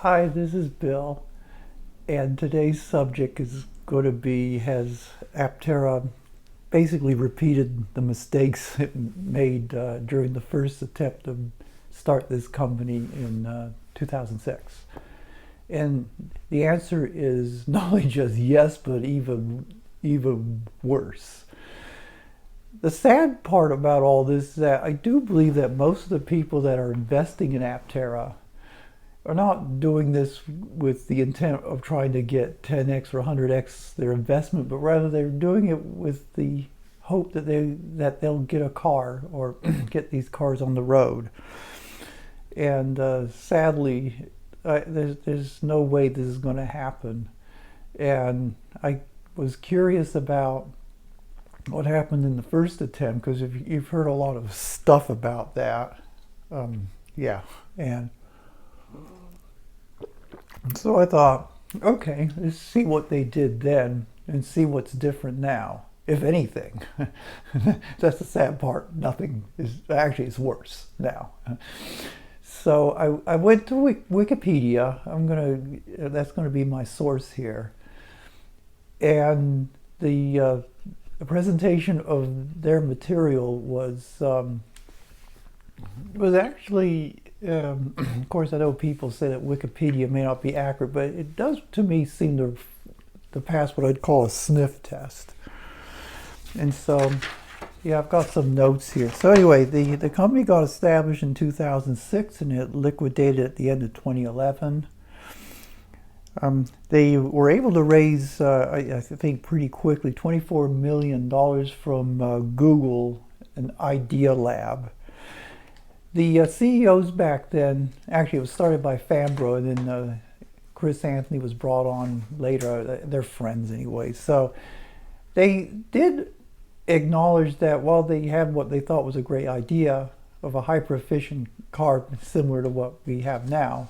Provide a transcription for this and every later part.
Hi, this is Bill, and today's subject is going to be has Aptera basically repeated the mistakes it made during the first attempt to start this company in 2006? And the answer is not only just yes, but even worse. The sad part about all this is that I do believe that most of the people that are investing in Aptera are not doing this with the intent of trying to get 10x or 100x their investment, but rather they're doing it with the hope that they'll get a car or get these cars on the road. And sadly, there's no way this is going to happen. And I was curious about what happened in the first attempt, because if you've heard a lot of stuff about that. Yeah, and so I thought, okay, let's see what they did then and see what's different now, if anything. That's the sad part. Nothing is, actually it's worse now. So I went to Wikipedia. That's gonna be my source here. And the presentation of their material was actually, of course, I know people say that Wikipedia may not be accurate, but it does, to me, seem to pass what I'd call a sniff test. And so, yeah, I've got some notes here. So anyway, the company got established in 2006 and it liquidated at the end of 2011. They were able to raise, I think pretty quickly, $24 million from Google and Idea Lab. The CEOs back then, actually it was started by Fambro, and then Chris Anthony was brought on later. They're friends anyway. So they did acknowledge that while they had what they thought was a great idea of a hyper-efficient car similar to what we have now,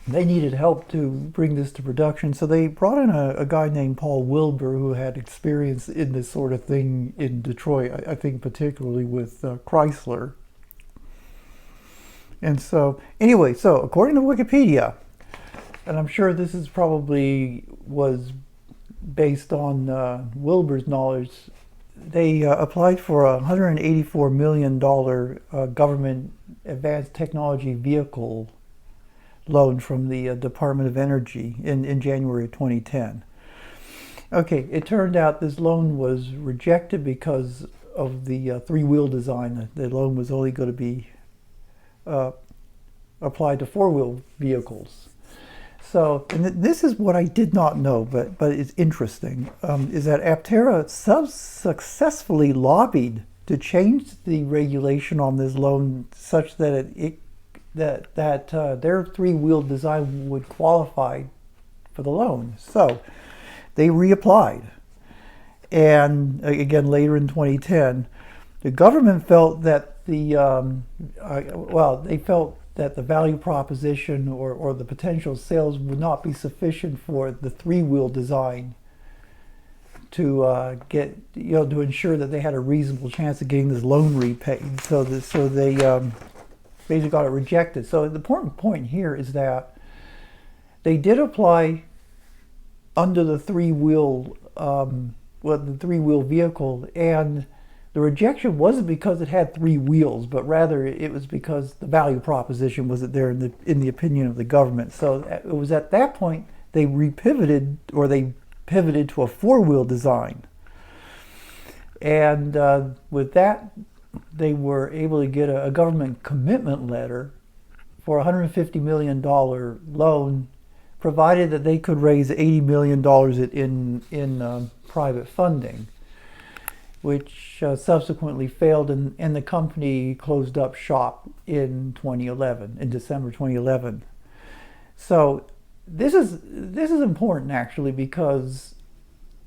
they needed help to bring this to production. So they brought in a guy named Paul Wilbur, who had experience in this sort of thing in Detroit, I think particularly with Chrysler. And so, anyway, so according to Wikipedia, and I'm sure this is probably was based on Wilbur's knowledge, they applied for a $184 million government advanced technology vehicle loan from the Department of Energy in January of 2010. Okay, it turned out this loan was rejected because of the three-wheel design. The loan was only going to be applied to four-wheel vehicles. So, and this is what I did not know, but it's interesting, is that Aptera successfully lobbied to change the regulation on this loan such that their three-wheel design would qualify for the loan. So they reapplied. And again, later in 2010, the government felt that they felt that the value proposition or the potential sales would not be sufficient for the three-wheel design to to ensure that they had a reasonable chance of getting this loan repaid. So they basically got it rejected. So the important point here is that they did apply under the three-wheel vehicle, and the rejection wasn't because it had three wheels, but rather it was because the value proposition wasn't there in the opinion of the government. So it was at that point they pivoted to a four-wheel design. And with that, they were able to get a government commitment letter for a $150 million loan, provided that they could raise $80 million in private funding, which subsequently failed, and the company closed up shop in December 2011. So this is important actually, because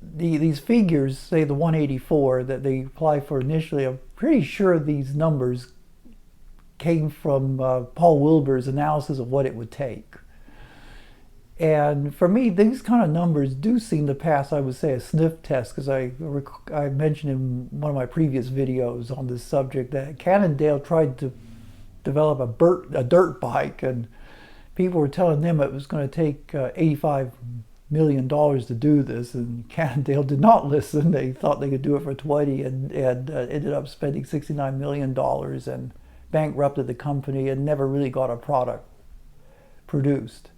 these figures, say the 184 that they applied for initially, I'm pretty sure these numbers came from Paul Wilbur's analysis of what it would take. And for me, these kind of numbers do seem to pass, I would say, a sniff test, because I mentioned in one of my previous videos on this subject that Cannondale tried to develop a dirt bike, and people were telling them it was going to take $85 million to do this, and Cannondale did not listen. They thought they could do it for 20 and ended up spending $69 million and bankrupted the company and never really got a product produced.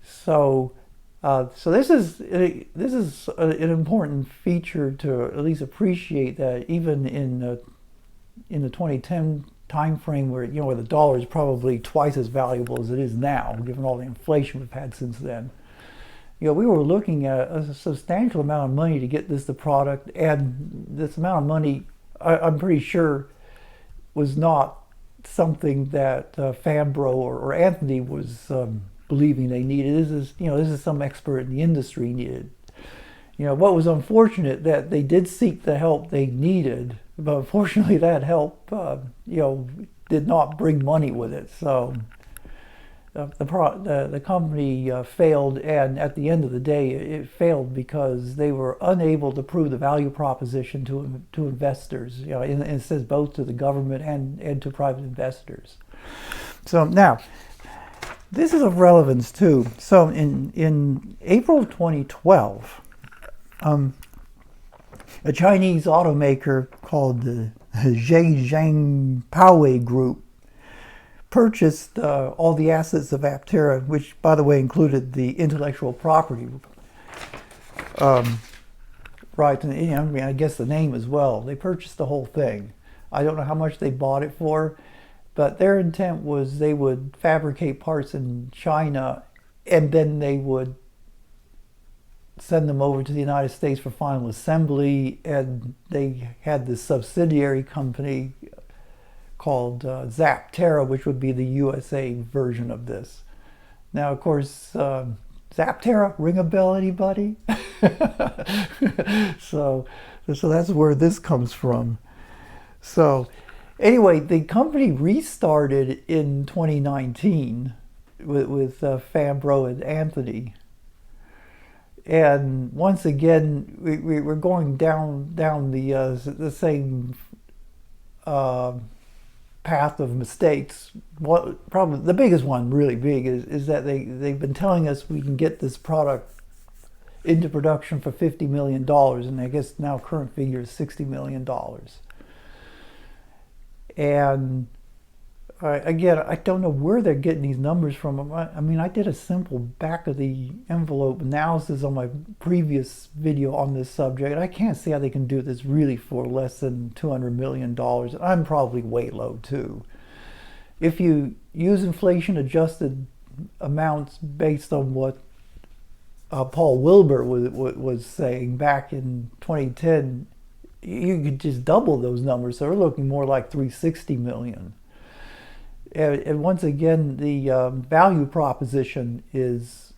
So this is an important feature to at least appreciate, that even in the 2010 time frame, where where the dollar is probably twice as valuable as it is now, given all the inflation we've had since then. We were looking at a substantial amount of money to get this the product, and this amount of money, I'm pretty sure, was not something that Fambro or Anthony was believing they needed. This is some expert in the industry needed. What was unfortunate, that they did seek the help they needed, but unfortunately that help did not bring money with it. So the company failed, and at the end of the day it failed because they were unable to prove the value proposition to investors. And it says both to the government and to private investors. So now, this is of relevance too. So in April of 2012, a Chinese automaker called the Zhejiang Poway Group purchased all the assets of Aptera, which, by the way, included the intellectual property right, and I guess the name as well. They purchased the whole thing. I don't know how much they bought it for, but their intent was they would fabricate parts in China, and then they would send them over to the United States for final assembly. And they had this subsidiary company called Zapterra, which would be the USA version of this. Now, of course, Zapterra, ring a bell, anybody? so that's where this comes from. So anyway, the company restarted in 2019 with Fambro and Anthony. And once again, we're going down the same path of mistakes. Probably the biggest one, really big, is that they've been telling us we can get this product into production for $50 million, and I guess now current figure is $60 million. And again, I don't know where they're getting these numbers from. I mean, I did a simple back of the envelope analysis on my previous video on this subject, and I can't see how they can do this really for less than $200 million. I'm probably way low too. If you use inflation adjusted amounts based on what Paul Wilbur was saying back in 2010, you could just double those numbers. So we're looking more like 360 million. And once again, the value proposition is,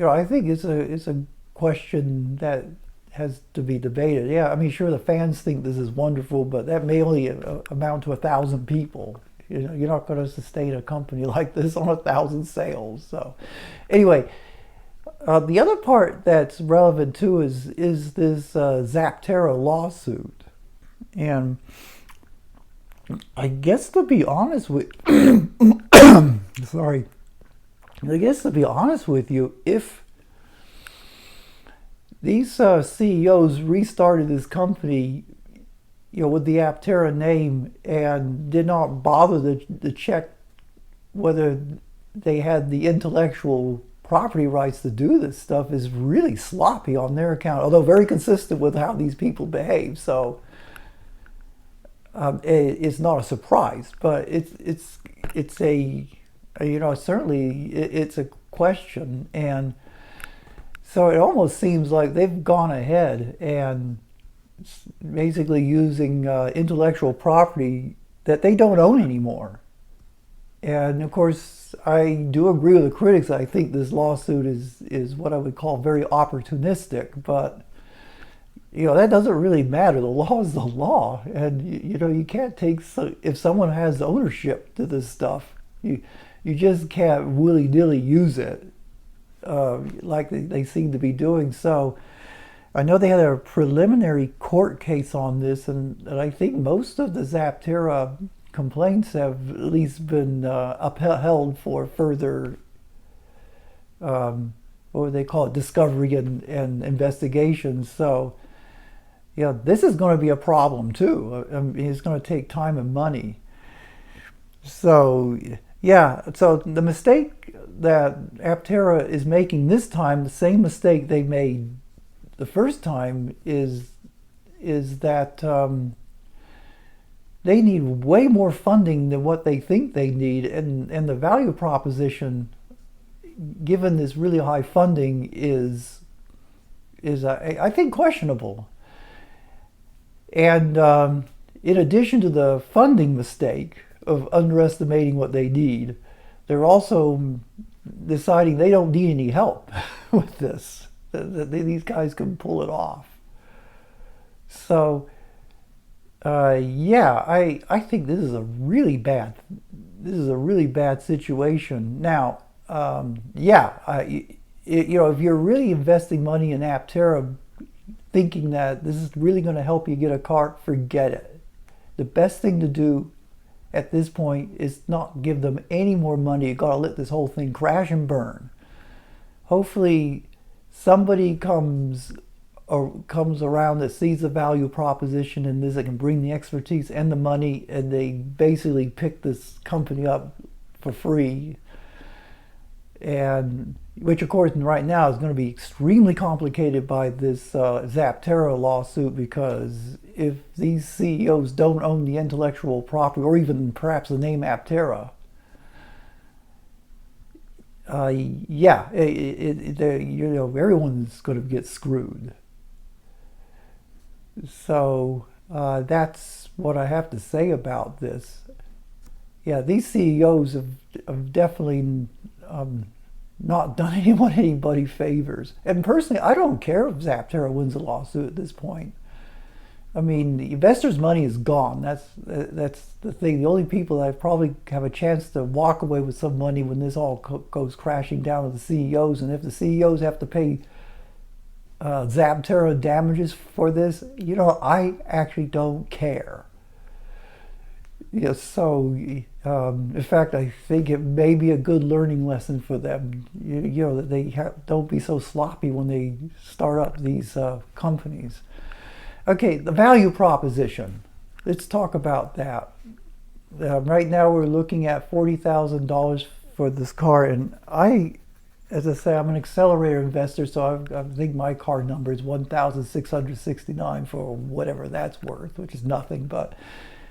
I think it's a question that has to be debated. Yeah, I mean, sure, the fans think this is wonderful, but that may only amount to 1,000 people. You're not going to sustain a company like this on 1,000 sales. So anyway, the other part that's relevant too is this Zapterra lawsuit. And I guess, to be honest with sorry, I guess to be honest with you, if these CEOs restarted this company, with the Aptera name, and did not bother to check whether they had the intellectual property rights to do this stuff, is really sloppy on their account, although very consistent with how these people behave. So it's not a surprise, but it's a certainly it's a question. And so it almost seems like they've gone ahead and basically using intellectual property that they don't own anymore. And of course, I do agree with the critics. I think this lawsuit is what I would call very opportunistic, but that doesn't really matter. The law is the law, and you can't take, if someone has ownership to this stuff, you just can't willy-nilly use it like they seem to be doing. So I know they had a preliminary court case on this, and I think most of the Zapterra complaints have at least been upheld for further, what do they call it, discovery and investigation. So, yeah, this is going to be a problem too. I mean, it's going to take time and money. So, yeah, so the mistake that Aptera is making this time, the same mistake they made the first time, is that they need way more funding than what they think they need, and the value proposition, given this really high funding, is I think questionable. And in addition to the funding mistake of underestimating what they need, they're also deciding they don't need any help with this. These guys can pull it off. So, yeah, I think this is a really bad situation. Now, yeah, you know, if you're really investing money in Aptera, thinking that this is really going to help you get a car, forget it. The best thing to do at this point is not give them any more money. You got to let this whole thing crash and burn. Hopefully, somebody comes around that sees the value proposition in this, that can bring the expertise and the money, and they basically pick this company up for free. And which, of course, right now is going to be extremely complicated by this Zapterra lawsuit, because if these CEOs don't own the intellectual property, or even perhaps the name Aptera, yeah, you know, everyone's going to get screwed. So that's what I have to say about this. Yeah, these CEOs have definitely not done anybody favors. And personally, I don't care if Zapterra wins a lawsuit at this point. I mean, the investors' money is gone. That's the thing. The only people that probably have a chance to walk away with some money when this all goes crashing down are the CEOs. And if the CEOs have to pay Zapterra damages for this, you know, I actually don't care. Yeah, so in fact, I think it may be a good learning lesson for them. You know, that they don't be so sloppy when they start up these companies. Okay, the value proposition. Let's talk about that. Right now, we're looking at $40,000 for this car, and as I say, I'm an accelerator investor, so I think my car number is 1,669 for whatever that's worth, which is nothing. But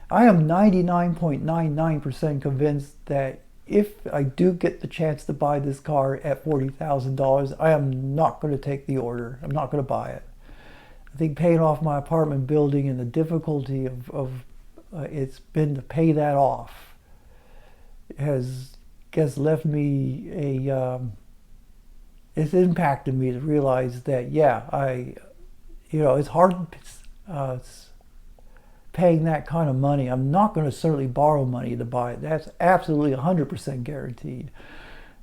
I am 99.99% convinced that if I do get the chance to buy this car at $40,000, I am not going to take the order. I'm not going to buy it. I think paying off my apartment building and the difficulty of it's been to pay that off has left me it's impacted me to realize that, yeah, you know, it's hard paying that kind of money. I'm not going to certainly borrow money to buy it. That's absolutely 100% guaranteed.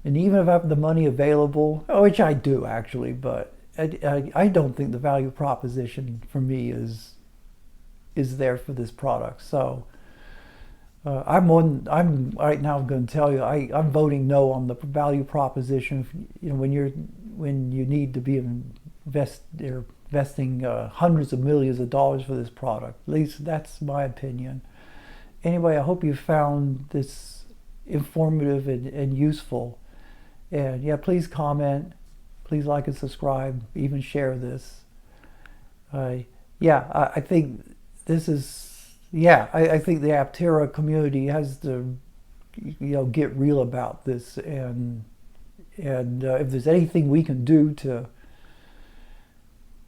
And even if I have the money available, which I do actually, but I don't think the value proposition for me is there for this product. So I'm right now going to tell you I'm voting no on the value proposition. You know, when you need to be investing hundreds of millions of dollars for this product. At least that's my opinion. Anyway, I hope you found this informative and useful. And yeah, please comment. Please like and subscribe, even share this. Yeah, I think this is, yeah, I think the Aptera community has to, you know, get real about this, and if there's anything we can do to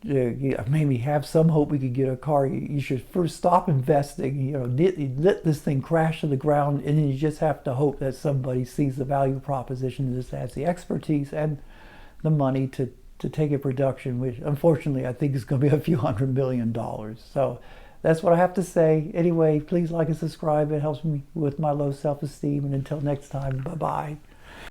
maybe have some hope we could get a car, you should first stop investing. You know, let this thing crash to the ground, and then you just have to hope that somebody sees the value proposition and just has the expertise and the money to take a production, which unfortunately I think is going to be a few $100 million. So that's what I have to say. Anyway, please like and subscribe. It helps me with my low self-esteem. And until next time, bye-bye.